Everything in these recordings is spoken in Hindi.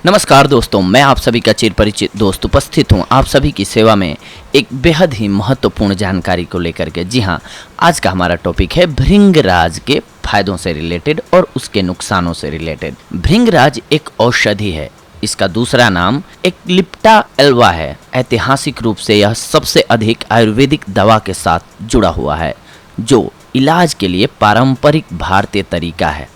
नमस्कार दोस्तों, मैं आप सभी का चिर परिचित दोस्त उपस्थित हूं आप सभी की सेवा में एक बेहद ही महत्वपूर्ण जानकारी को लेकर के। जी हां, आज का हमारा टॉपिक है भृंगराज के फायदों से रिलेटेड और उसके नुकसानों से रिलेटेड। भृंगराज एक औषधि है। इसका दूसरा नाम एक्लिप्टा एल्वा है। ऐतिहासिक रूप से यह सबसे अधिक आयुर्वेदिक दवा के साथ जुड़ा हुआ है, जो इलाज के लिए पारंपरिक भारतीय तरीका है।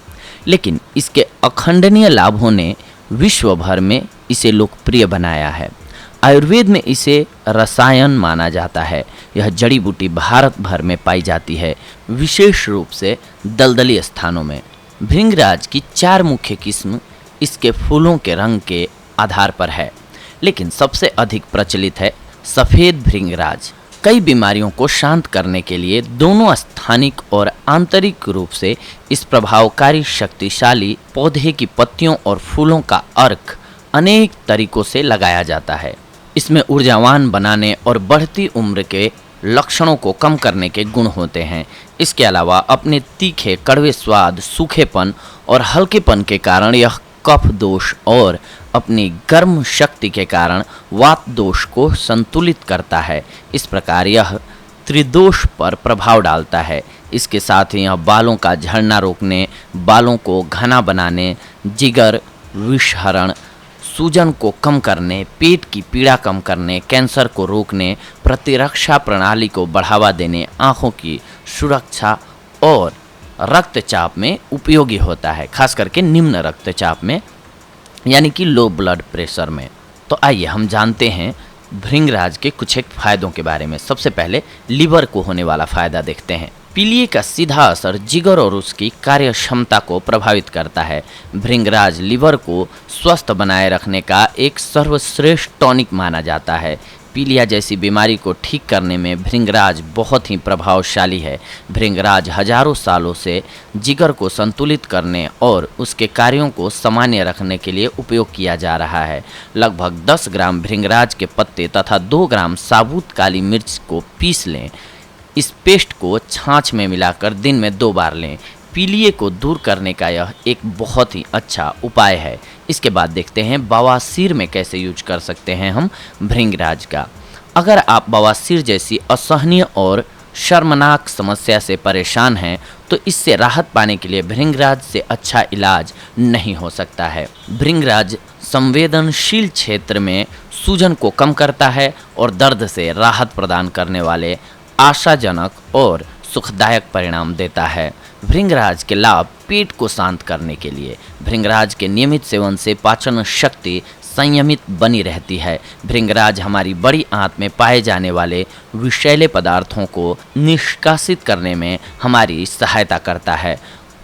लेकिन इसके अखंडनीय लाभों ने विश्व भर में इसे लोकप्रिय बनाया है। आयुर्वेद में इसे रसायन माना जाता है। यह जड़ी बूटी भारत भर में पाई जाती है, विशेष रूप से दलदली स्थानों में। भृंगराज की 4 मुख्य किस्म इसके फूलों के रंग के आधार पर है, लेकिन सबसे अधिक प्रचलित है सफ़ेद भृंगराज। कई बीमारियों को शांत करने के लिए दोनों स्थानिक और आंतरिक रूप से इस प्रभावकारी शक्तिशाली पौधे की पत्तियों और फूलों का अर्क अनेक तरीकों से लगाया जाता है। इसमें ऊर्जावान बनाने और बढ़ती उम्र के लक्षणों को कम करने के गुण होते हैं। इसके अलावा अपने तीखे कड़वे स्वाद, सूखेपन और हल्केपन के कारण यह कफ दोष और अपनी गर्म शक्ति के कारण वात दोष को संतुलित करता है। इस प्रकार यह त्रिदोष पर प्रभाव डालता है। इसके साथ ही यह बालों का झड़ना रोकने, बालों को घना बनाने, जिगर विषहरण, सूजन को कम करने, पेट की पीड़ा कम करने, कैंसर को रोकने, प्रतिरक्षा प्रणाली को बढ़ावा देने, आँखों की सुरक्षा और रक्तचाप में उपयोगी होता है, खास करके निम्न रक्तचाप में, यानी कि लो ब्लड प्रेशर में। तो आइए हम जानते हैं भृंगराज के कुछ एक फायदों के बारे में। सबसे पहले लीवर को होने वाला फायदा देखते हैं। पीलिए का सीधा असर जिगर और उसकी कार्य क्षमता को प्रभावित करता है। भृंगराज लीवर को स्वस्थ बनाए रखने का एक सर्वश्रेष्ठ टॉनिक माना जाता है। पीलिया जैसी बीमारी को ठीक करने में भृंगराज बहुत ही प्रभावशाली है। भृंगराज हजारों सालों से जिगर को संतुलित करने और उसके कार्यों को सामान्य रखने के लिए उपयोग किया जा रहा है। लगभग 10 ग्राम भृंगराज के पत्ते तथा 2 ग्राम साबुत काली मिर्च को पीस लें। इस पेस्ट को छाछ में मिलाकर दिन में 2 बार लें। पीलिए को दूर करने का यह एक बहुत ही अच्छा उपाय है। इसके बाद देखते हैं बवासीर में कैसे यूज कर सकते हैं हम भृंगराज का। अगर आप बवासीर जैसी असहनीय और शर्मनाक समस्या से परेशान हैं, तो इससे राहत पाने के लिए भृंगराज से अच्छा इलाज नहीं हो सकता है। भृंगराज संवेदनशील क्षेत्र में सूजन को कम करता है और दर्द से राहत प्रदान करने वाले आशाजनक और सुखदायक परिणाम देता है। भृंगराज के लाभ पेट को शांत करने के लिए। भृंगराज के नियमित सेवन से पाचन शक्ति संयमित बनी रहती है। भृंगराज हमारी बड़ी आंत में पाए जाने वाले विषैले पदार्थों को निष्कासित करने में हमारी सहायता करता है।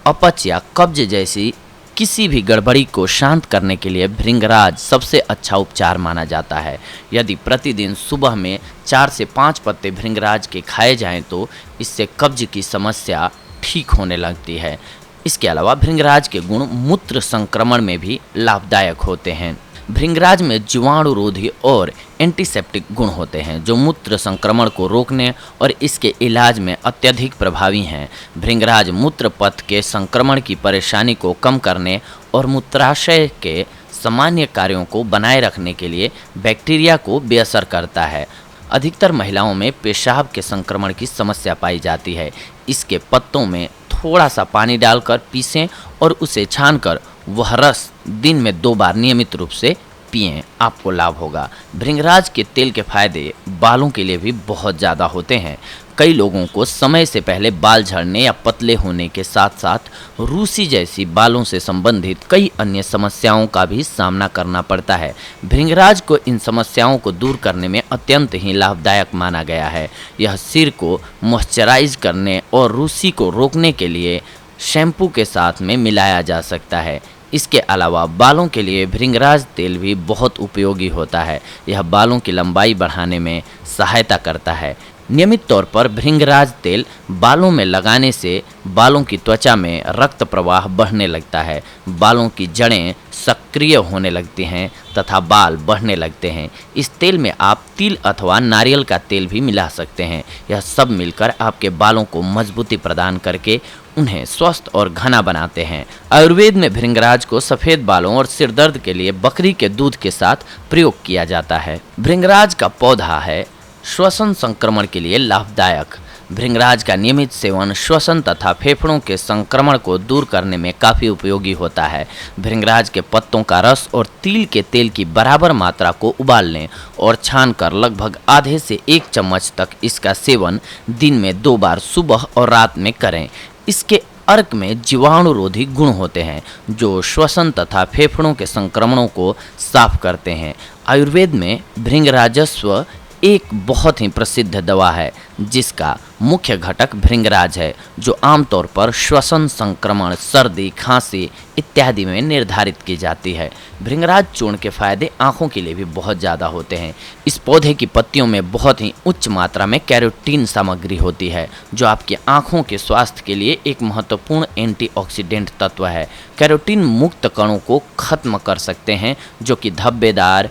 अपच या कब्ज जैसी किसी भी गड़बड़ी को शांत करने के लिए भृंगराज सबसे अच्छा उपचार माना जाता है। यदि प्रतिदिन सुबह में 4 से 5 पत्ते भृंगराज के खाए जाएं, तो इससे कब्ज की समस्या ठीक होने लगती है। इसके अलावा भृंगराज के गुण मूत्र संक्रमण में भी लाभदायक होते हैं। भृंगराज में जीवाणुरोधी और एंटीसेप्टिक गुण होते हैं, जो मूत्र संक्रमण को रोकने और इसके इलाज में अत्यधिक प्रभावी हैं। भृंगराज मूत्र पथ के संक्रमण की परेशानी को कम करने और मूत्राशय के सामान्य कार्यों को बनाए रखने के लिए बैक्टीरिया को बेअसर करता है। अधिकतर महिलाओं में पेशाब के संक्रमण की समस्या पाई जाती है। इसके पत्तों में थोड़ा सा पानी डालकर पीसें और उसे छानकर वह रस दिन में 2 बार नियमित रूप से पिएं, आपको लाभ होगा। भृंगराज के तेल के फायदे बालों के लिए भी बहुत ज़्यादा होते हैं। कई लोगों को समय से पहले बाल झड़ने या पतले होने के साथ साथ रूसी जैसी बालों से संबंधित कई अन्य समस्याओं का भी सामना करना पड़ता है। भृंगराज को इन समस्याओं को दूर करने में अत्यंत ही लाभदायक माना गया है। यह सिर को मॉइस्चराइज करने और रूसी को रोकने के लिए शैम्पू के साथ में मिलाया जा सकता है। इसके अलावा बालों के लिए भृंगराज तेल भी बहुत उपयोगी होता है। यह बालों की लंबाई बढ़ाने में सहायता करता है। नियमित तौर पर भृंगराज तेल बालों में लगाने से बालों की त्वचा में रक्त प्रवाह बढ़ने लगता है, बालों की जड़ें सक्रिय होने लगती हैं तथा बाल बढ़ने लगते हैं। इस तेल में आप तिल अथवा नारियल का तेल भी मिला सकते हैं। यह सब मिलकर आपके बालों को मजबूती प्रदान करके उन्हें स्वस्थ और घना बनाते हैं। आयुर्वेद में भृंगराज को सफेद बालों और सिर दर्द के लिए बकरी के दूध के साथ प्रयोग किया जाता है। भृंगराज का पौधा है श्वसन संक्रमण के लिए लाभदायक। भृंगराज का नियमित सेवन श्वसन तथा फेफड़ों के संक्रमण को दूर करने में काफ़ी उपयोगी होता है। भृंगराज के पत्तों का रस और तिल के तेल की बराबर मात्रा को उबाल लें और छानकर लगभग आधे से 1 चम्मच तक इसका सेवन दिन में 2 बार सुबह और रात में करें। इसके अर्क में जीवाणुरोधी गुण होते हैं जो श्वसन तथा फेफड़ों के संक्रमणों को साफ करते हैं। आयुर्वेद में भृंगराजस्व एक बहुत ही प्रसिद्ध दवा है जिसका मुख्य घटक भृंगराज है, जो आमतौर पर श्वसन संक्रमण, सर्दी, खांसी इत्यादि में निर्धारित की जाती है। भृंगराज चूर्ण के फायदे आंखों के लिए भी बहुत ज़्यादा होते हैं। इस पौधे की पत्तियों में बहुत ही उच्च मात्रा में कैरोटीन सामग्री होती है जो आपकी आंखों के स्वास्थ्य के लिए एक महत्वपूर्ण एंटीऑक्सीडेंट तत्व है। कैरोटीन मुक्त कणों को खत्म कर सकते हैं जो कि धब्बेदार,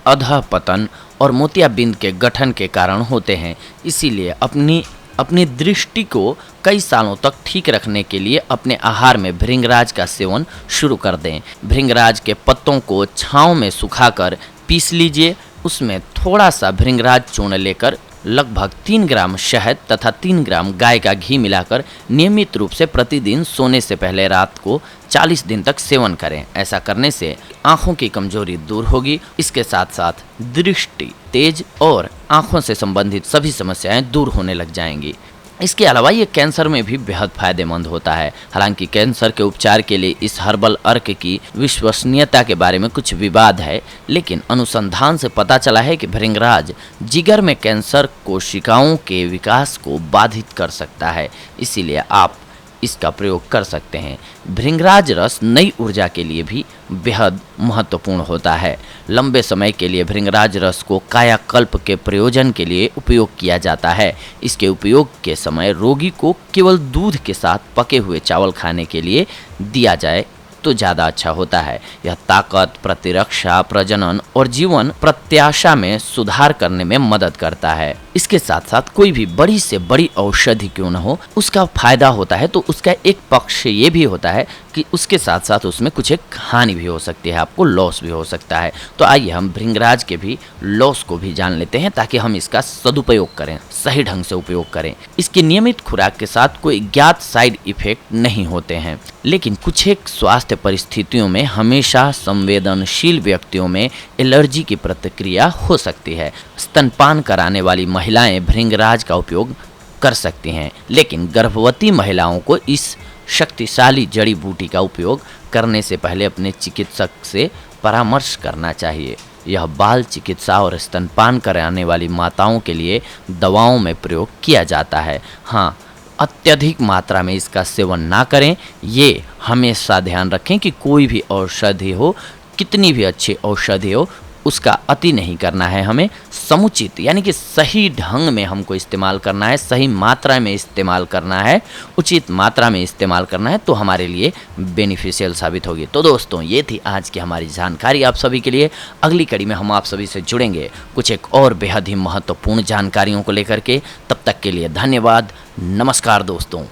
अधःपतन और मोतियाबिंद के गठन के कारण होते हैं। इसीलिए अपनी दृष्टि को कई सालों तक ठीक रखने के लिए अपने आहार में भृंगराज का सेवन शुरू कर दें। भृंगराज के पत्तों को छांव में सुखाकर पीस लीजिए। उसमें थोड़ा सा भृंगराज चूर्ण लेकर लगभग 3 ग्राम शहद तथा 3 ग्राम गाय का घी मिलाकर नियमित रूप से प्रतिदिन सोने से पहले रात को 40 दिन तक सेवन करें। ऐसा करने से आंखों की कमजोरी दूर होगी। इसके साथ साथ दृष्टि तेज और आंखों से संबंधित सभी समस्याएं दूर होने लग जाएंगी। इसके अलावा ये कैंसर में भी बेहद फायदेमंद होता है। हालांकि कैंसर के उपचार के लिए इस हर्बल अर्क की विश्वसनीयता के बारे में कुछ विवाद है, लेकिन अनुसंधान से पता चला है कि भृंगराज जिगर में कैंसर कोशिकाओं के विकास को बाधित कर सकता है। इसीलिए आप इसका प्रयोग कर सकते हैं। भृंगराज रस नई ऊर्जा के लिए भी बेहद महत्वपूर्ण होता है। लंबे समय के लिए भृंगराज रस को कायाकल्प के प्रयोजन के लिए उपयोग किया जाता है। इसके उपयोग के समय रोगी को केवल दूध के साथ पके हुए चावल खाने के लिए दिया जाए तो ज़्यादा अच्छा होता है। यह ताकत, प्रतिरक्षा, प्रजनन और जीवन प्रत्याशा में सुधार करने में मदद करता है। इसके साथ साथ कोई भी बड़ी से बड़ी औषधि क्यों न हो, उसका फायदा होता है तो उसका एक पक्ष ये भी होता है कि उसके साथ साथ उसमें कुछ एक हानि भी हो सकती है, आपको लॉस भी हो सकता है। तो आइए हम भृंगराज के भी लॉस को भी जान लेते हैं ताकि हम इसका सदुपयोग करें, सही ढंग से उपयोग करें। इसकी नियमित खुराक के साथ कोई ज्ञात साइड इफेक्ट नहीं होते हैं, लेकिन कुछ एक स्वास्थ्य परिस्थितियों में हमेशा संवेदनशील व्यक्तियों में एलर्जी की प्रतिक्रिया हो सकती है। स्तनपान कराने वाली महिलाएं भृंगराज का उपयोग कर सकती हैं, लेकिन गर्भवती महिलाओं को इस शक्तिशाली जड़ी बूटी का उपयोग करने से पहले अपने चिकित्सक से परामर्श करना चाहिए। यह बाल चिकित्सा और स्तनपान कराने वाली माताओं के लिए दवाओं में प्रयोग किया जाता है। हाँ, अत्यधिक मात्रा में इसका सेवन ना करें। ये हमेशा ध्यान रखें कि कोई भी औषधि हो, कितनी भी अच्छी औषधि हो, उसका अति नहीं करना है। हमें समुचित यानी कि सही ढंग में हमको इस्तेमाल करना है, सही मात्रा में इस्तेमाल करना है, उचित मात्रा में इस्तेमाल करना है, तो हमारे लिए बेनिफिशियल साबित होगी। तो दोस्तों, ये थी आज की हमारी जानकारी आप सभी के लिए। अगली कड़ी में हम आप सभी से जुड़ेंगे कुछ एक और बेहद ही महत्वपूर्ण जानकारियों को लेकर के। तब तक के लिए धन्यवाद। नमस्कार दोस्तों।